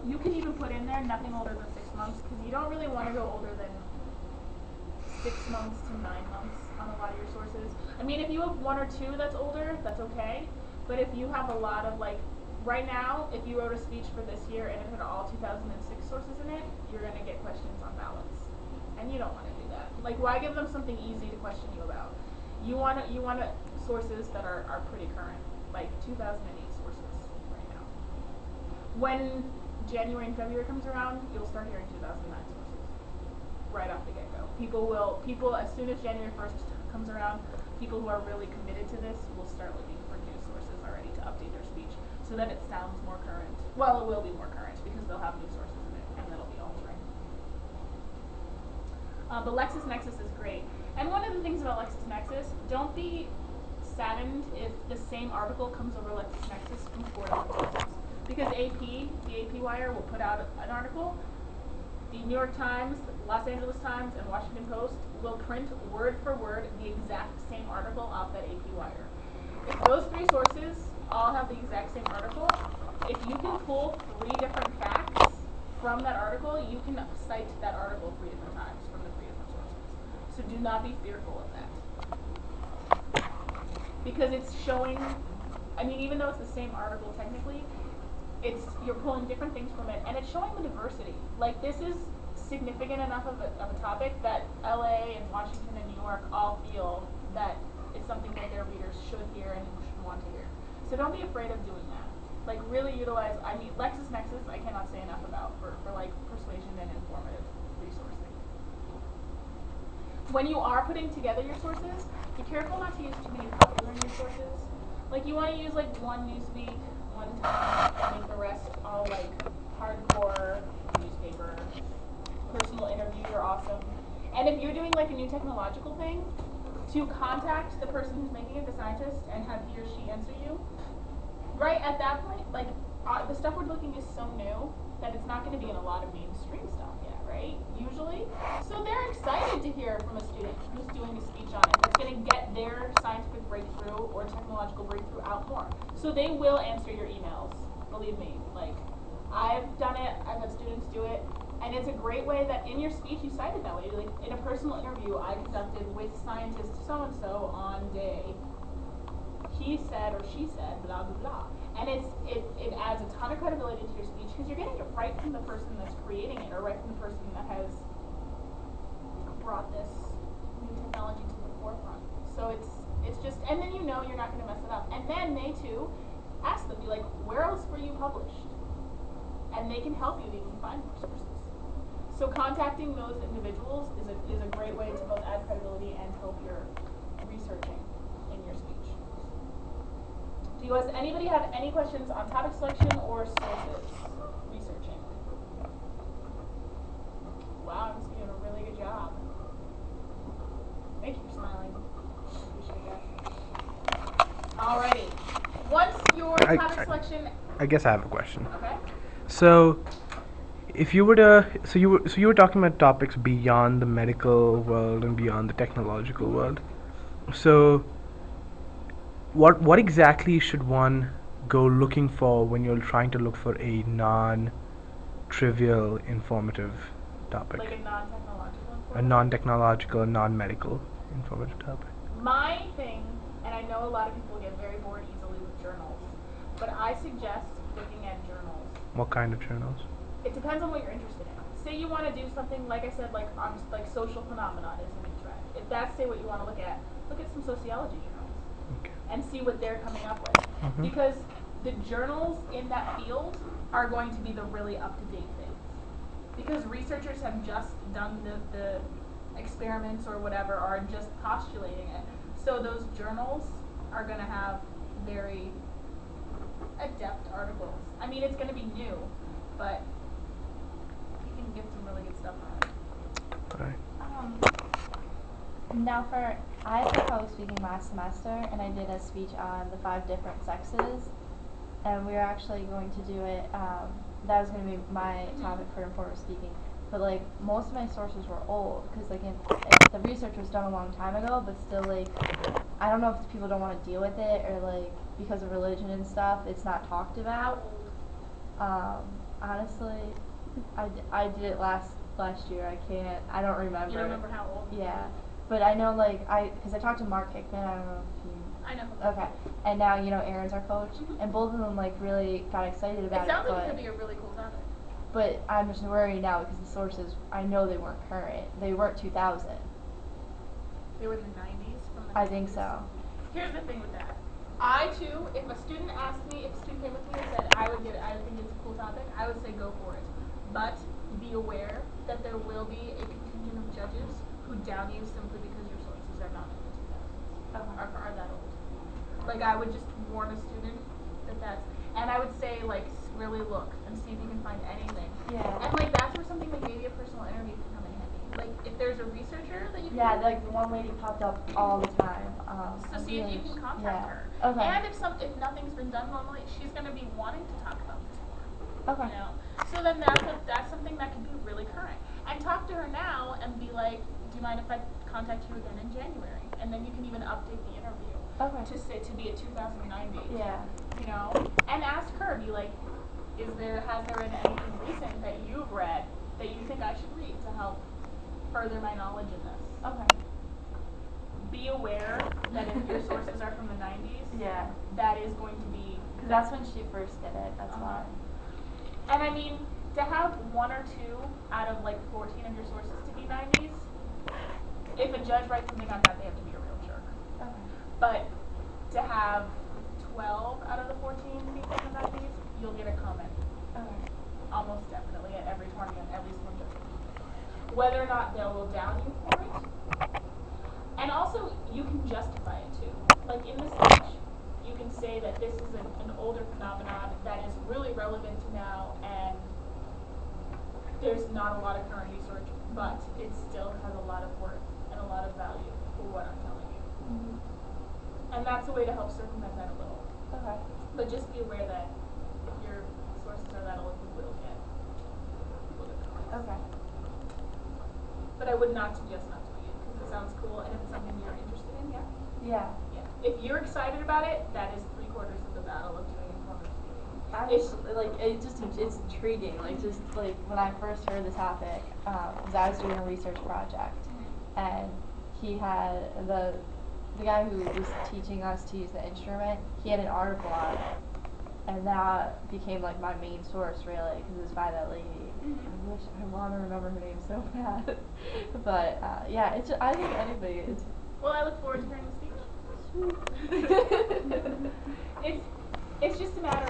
you can even put in there nothing older than 6 months, because you don't really want to go older than 6 months to 9 months on a lot of your sources. I mean, if you have one or two that's older, that's okay. But if you have a lot of, like, right now, if you wrote a speech for this year and it had all 2006 sources in it, you're going to get questions on balance. And you don't want to do that. Like, why give them something easy to question you about? You want sources that are pretty current, like 2008 sources right now. When January and February comes around, you'll start hearing 2009 sources right off the get-go. People, as soon as January 1st comes around, people who are really committed to this will start looking for new sources already to update their speech so that it sounds more current. Well, it will be more current because they'll have new sources in it and that'll be altering. But LexisNexis is great. And one of the things about LexisNexis, don't be saddened if the same article comes over LexisNexis from 4 different sources. Because the AP Wire will put out an article. The New York Times, Los Angeles Times, and Washington Post will print word for word the exact same article off that AP Wire. If those 3 sources all have the exact same article, if you can pull 3 different facts from that article, you can cite that article 3 different times from the 3 different sources. So do not be fearful of that. Because it's showing, I mean, even though it's the same article technically, you're pulling different things from it, and it's showing the diversity. Like, this is significant enough of a topic that LA and Washington and New York all feel that it's something that their readers should hear and should want to hear. So don't be afraid of doing that. Like, really utilize, I mean, LexisNexis I cannot say enough about for like persuasion and informative resourcing. When you are putting together your sources, be careful not to use too many popular news sources. Like, you want to use like one Newsweek, one time, and make the rest all like hardcore newspaper. Personal interviews are awesome. And if you're doing like a new technological thing, to contact the person who's making it, the scientist, and have he or she answer you. Right at that point, like, the stuff we're looking is so new that it's not going to be in a lot of mainstream stuff yet, right? Usually. So they're excited to hear from a student who's doing a speech on it that's going to get their scientific breakthrough or technological breakthrough out more. So they will answer your emails, believe me. Like, I've done it, I've had students do it, and it's a great way that in your speech you cite it that way. Like, in a personal interview I conducted with scientist so-and-so on day, he said or she said blah blah blah, and it adds a ton of credibility to your speech because you're getting it right from the person that's creating it, or right from the person that has brought this new technology to the forefront. So it's just, and then you know you're not going to mess it up, and then they too ask them, be like, where else were you published, and they can help you even find more sources. So contacting those individuals is a great way to both add credibility and help your researching in your speech. Does anybody have any questions on topic selection or sources researching? Wow, I'm just doing a really good job. Thank you for smiling. I appreciate that. Alrighty. Once your topic selection. I guess I have a question. Okay. So, if you were to, so you were talking about topics beyond the medical world and beyond the technological world. So, what exactly should one go looking for when you're trying to look for a non-trivial informative topic? Like a non-technological informative? A non-technological, non-medical informative topic. My thing, and I know a lot of people get very bored easily with journals, but I suggest looking at journals. What kind of journals? It depends on what you're interested in. Say you want to do something, like I said, like on like social phenomena is a new trend. If that's say what you want to look at some sociology journals. Okay. And see what they're coming up with. Mm-hmm. Because the journals in that field are going to be the really up-to-date things. Because researchers have just done the experiments or whatever, or are just postulating it. So those journals are going to have very adept articles. I mean, it's going to be new, but you can get some really good stuff on it. Right. Now I took public speaking last semester, and I did a speech on the 5 different sexes, and we were actually going to do it, that was going to be my topic for informative speaking, but like most of my sources were old, because like the research was done a long time ago, but still like, I don't know if people don't want to deal with it, or like because of religion and stuff, it's not talked about. Honestly, I did it last year. I don't remember. You don't remember how old? Yeah, but I know because I talked to Mark Hickman. I don't know if you. I know. Okay, and now Aaron's our coach, Mhm. and both of them really got excited about It sounds like but, it could be a really cool topic. But I'm just worried now because the sources, I know they weren't current. They weren't 2000. They were in the 90s. From the 90s. I think so. Here's the thing with that. I too, if a student asked me, if a student came with me and said I think it's a cool topic, I would say go for it. But be aware that there will be a contingent of judges who down you simply because your sources are not in the 2000s, are that old. Like I would just warn a student that's, and I would say really look and see if you can find anything. Yeah. And that's where something like maybe a personal interview can come in handy. Like if there's a researcher that you can. Yeah, the one lady popped up all the time. So see if you can contact her. Okay. And if nothing's been done normally, she's gonna be wanting to talk about this more. Okay. So then that's something that can be really current. And talk to her now and be like, do you mind if I contact you again in January? And then you can even update the interview. Okay. To be a 2090. Yeah. And ask her, be like, has there been anything recent that you've read that you think I should read to help further my knowledge in this? Okay. Be aware that if your sources are from the 90s, yeah, that is going to be. Because that's when she first did it. That's why. And I mean, to have one or two out of 14 of your sources to be 90s, if a judge writes something on that, they have to be a real jerk. Okay. But to have 12 out of the 14 be from the 90s, you'll get a comment. Okay. Almost definitely at every 20 on at least one judge. Whether or not they will down you for it. And also, you can justify it too. Like in the speech, you can say that this is an older phenomenon that is really relevant to now, and there's not a lot of current research, but it still has a lot of worth and a lot of value for what I'm telling you. Mm-hmm. And that's a way to help circumvent that a little. Okay. But just be aware that if your sources are that old, you will get comments. Okay. But I would not suggest not doing it because it sounds cool, and if it's something you're interested in, yeah. Yeah. If you're excited about it, that is 3/4 of the battle of doing informative speaking. It's intriguing. When I first heard the topic, because I was doing a research project, and he had the guy who was teaching us to use the instrument. He had an article on it, and that became my main source really, because it was by that lady. I want to remember her name so bad, but yeah, I think anybody. Well, I look forward to hearing the speech. It's just a matter of